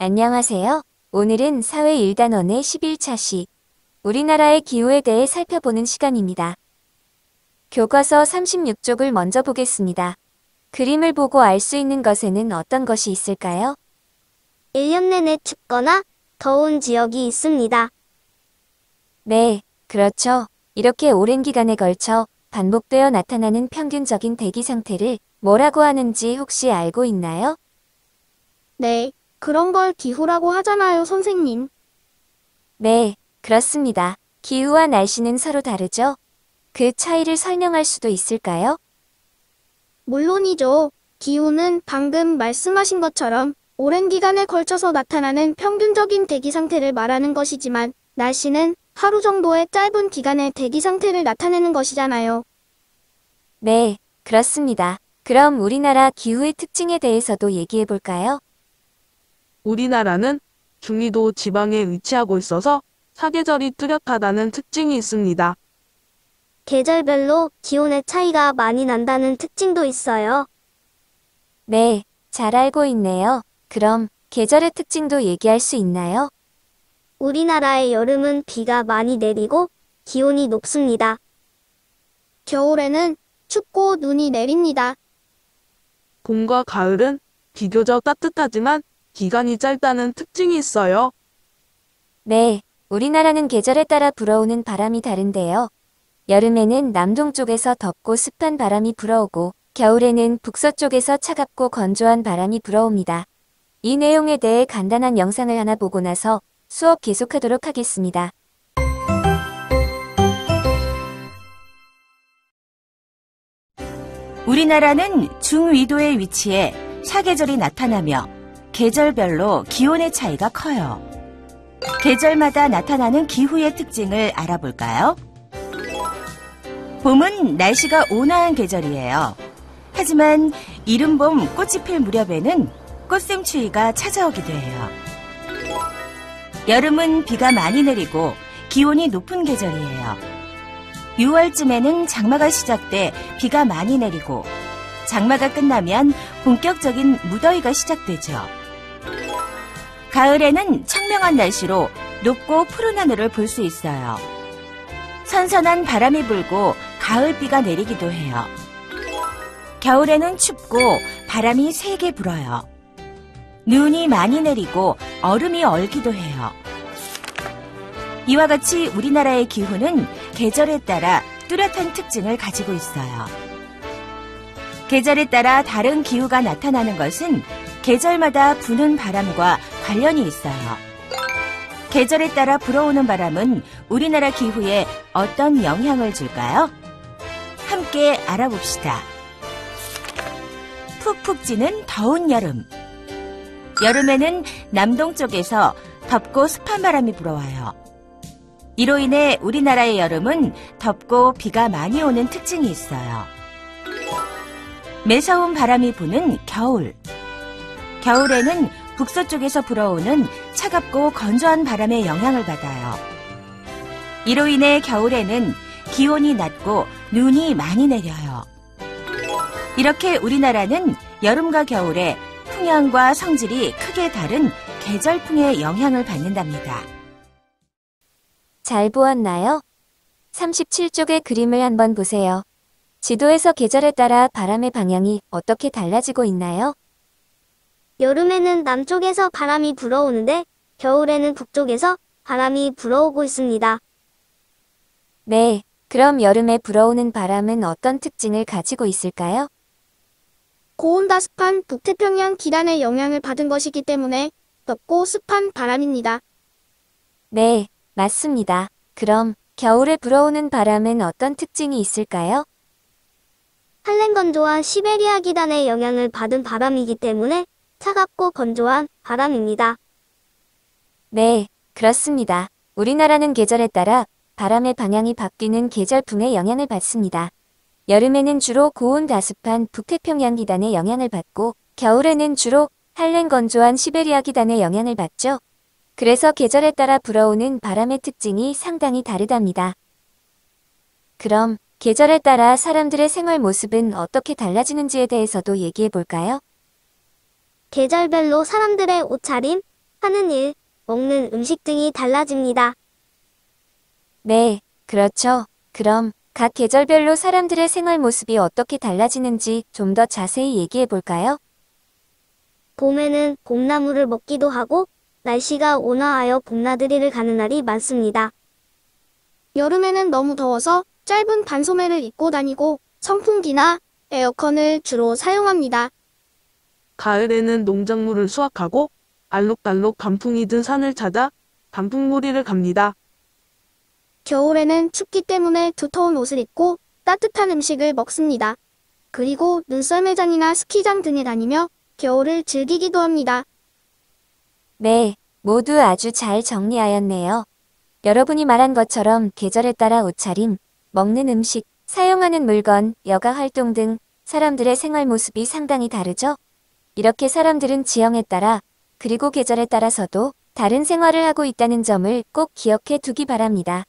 안녕하세요. 오늘은 사회 1단원의 11차 시, 우리나라의 기후에 대해 살펴보는 시간입니다. 교과서 36쪽을 먼저 보겠습니다. 그림을 보고 알 수 있는 것에는 어떤 것이 있을까요? 1년 내내 춥거나 더운 지역이 있습니다. 네, 그렇죠. 이렇게 오랜 기간에 걸쳐 반복되어 나타나는 평균적인 대기 상태를 뭐라고 하는지 혹시 알고 있나요? 네, 그런 걸 기후라고 하잖아요, 선생님. 네, 그렇습니다. 기후와 날씨는 서로 다르죠? 그 차이를 설명할 수도 있을까요? 물론이죠. 기후는 방금 말씀하신 것처럼 오랜 기간에 걸쳐서 나타나는 평균적인 대기 상태를 말하는 것이지만 날씨는 하루 정도의 짧은 기간의 대기 상태를 나타내는 것이잖아요. 네, 그렇습니다. 그럼 우리나라 기후의 특징에 대해서도 얘기해 볼까요? 우리나라는 중위도 지방에 위치하고 있어서 사계절이 뚜렷하다는 특징이 있습니다. 계절별로 기온의 차이가 많이 난다는 특징도 있어요. 네, 잘 알고 있네요. 그럼 계절의 특징도 얘기할 수 있나요? 우리나라의 여름은 비가 많이 내리고 기온이 높습니다. 겨울에는 춥고 눈이 내립니다. 봄과 가을은 비교적 따뜻하지만 기간이 짧다는 특징이 있어요. 네, 우리나라는 계절에 따라 불어오는 바람이 다른데요. 여름에는 남동쪽에서 덥고 습한 바람이 불어오고 겨울에는 북서쪽에서 차갑고 건조한 바람이 불어옵니다. 이 내용에 대해 간단한 영상을 하나 보고 나서 수업 계속하도록 하겠습니다. 우리나라는 중위도에 위치해 사계절이 나타나며 계절별로 기온의 차이가 커요. 계절마다 나타나는 기후의 특징을 알아볼까요? 봄은 날씨가 온화한 계절이에요. 하지만 이른 봄 꽃이 필 무렵에는 꽃샘추위가 찾아오기도 해요. 여름은 비가 많이 내리고 기온이 높은 계절이에요. 6월쯤에는 장마가 시작돼 비가 많이 내리고 장마가 끝나면 본격적인 무더위가 시작되죠. 가을에는 청명한 날씨로 높고 푸른 하늘을 볼 수 있어요. 선선한 바람이 불고 가을비가 내리기도 해요. 겨울에는 춥고 바람이 세게 불어요. 눈이 많이 내리고 얼음이 얼기도 해요. 이와 같이 우리나라의 기후는 계절에 따라 뚜렷한 특징을 가지고 있어요. 계절에 따라 다른 기후가 나타나는 것은 계절마다 부는 바람과 관련이 있어요. 계절에 따라 불어오는 바람은 우리나라 기후에 어떤 영향을 줄까요? 함께 알아봅시다. 푹푹 찌는 더운 여름. 여름에는 남동쪽에서 덥고 습한 바람이 불어와요. 이로 인해 우리나라의 여름은 덥고 비가 많이 오는 특징이 있어요. 매서운 바람이 부는 겨울. 겨울에는 북서쪽에서 불어오는 차갑고 건조한 바람의 영향을 받아요. 이로 인해 겨울에는 기온이 낮고 눈이 많이 내려요. 이렇게 우리나라는 여름과 겨울에 풍향과 성질이 크게 다른 계절풍의 영향을 받는답니다. 잘 보았나요? 37쪽의 그림을 한번 보세요. 지도에서 계절에 따라 바람의 방향이 어떻게 달라지고 있나요? 여름에는 남쪽에서 바람이 불어오는데 겨울에는 북쪽에서 바람이 불어오고 있습니다. 네, 그럼 여름에 불어오는 바람은 어떤 특징을 가지고 있을까요? 고온다습한 북태평양 기란의 영향을 받은 것이기 때문에 덥고 습한 바람입니다. 네, 맞습니다. 그럼 겨울에 불어오는 바람은 어떤 특징이 있을까요? 한랭건조한 시베리아 기단의 영향을 받은 바람이기 때문에 차갑고 건조한 바람입니다. 네, 그렇습니다. 우리나라는 계절에 따라 바람의 방향이 바뀌는 계절풍의 영향을 받습니다. 여름에는 주로 고온다습한 북태평양 기단의 영향을 받고 겨울에는 주로 한랭건조한 시베리아 기단의 영향을 받죠. 그래서 계절에 따라 불어오는 바람의 특징이 상당히 다르답니다. 그럼 계절에 따라 사람들의 생활 모습은 어떻게 달라지는지에 대해서도 얘기해 볼까요? 계절별로 사람들의 옷차림, 하는 일, 먹는 음식 등이 달라집니다. 네, 그렇죠. 그럼 각 계절별로 사람들의 생활 모습이 어떻게 달라지는지 좀 더 자세히 얘기해 볼까요? 봄에는 봄나물을 먹기도 하고 날씨가 온화하여 봄나들이를 가는 날이 많습니다. 여름에는 너무 더워서 짧은 반소매를 입고 다니고 선풍기나 에어컨을 주로 사용합니다. 가을에는 농작물을 수확하고 알록달록 단풍이 든 산을 찾아 단풍놀이를 갑니다. 겨울에는 춥기 때문에 두터운 옷을 입고 따뜻한 음식을 먹습니다. 그리고 눈썰매장이나 스키장 등에 다니며 겨울을 즐기기도 합니다. 네, 모두 아주 잘 정리하였네요. 여러분이 말한 것처럼 계절에 따라 옷차림, 먹는 음식, 사용하는 물건, 여가 활동 등 사람들의 생활 모습이 상당히 다르죠? 이렇게 사람들은 지형에 따라 그리고 계절에 따라서도 다른 생활을 하고 있다는 점을 꼭 기억해 두기 바랍니다.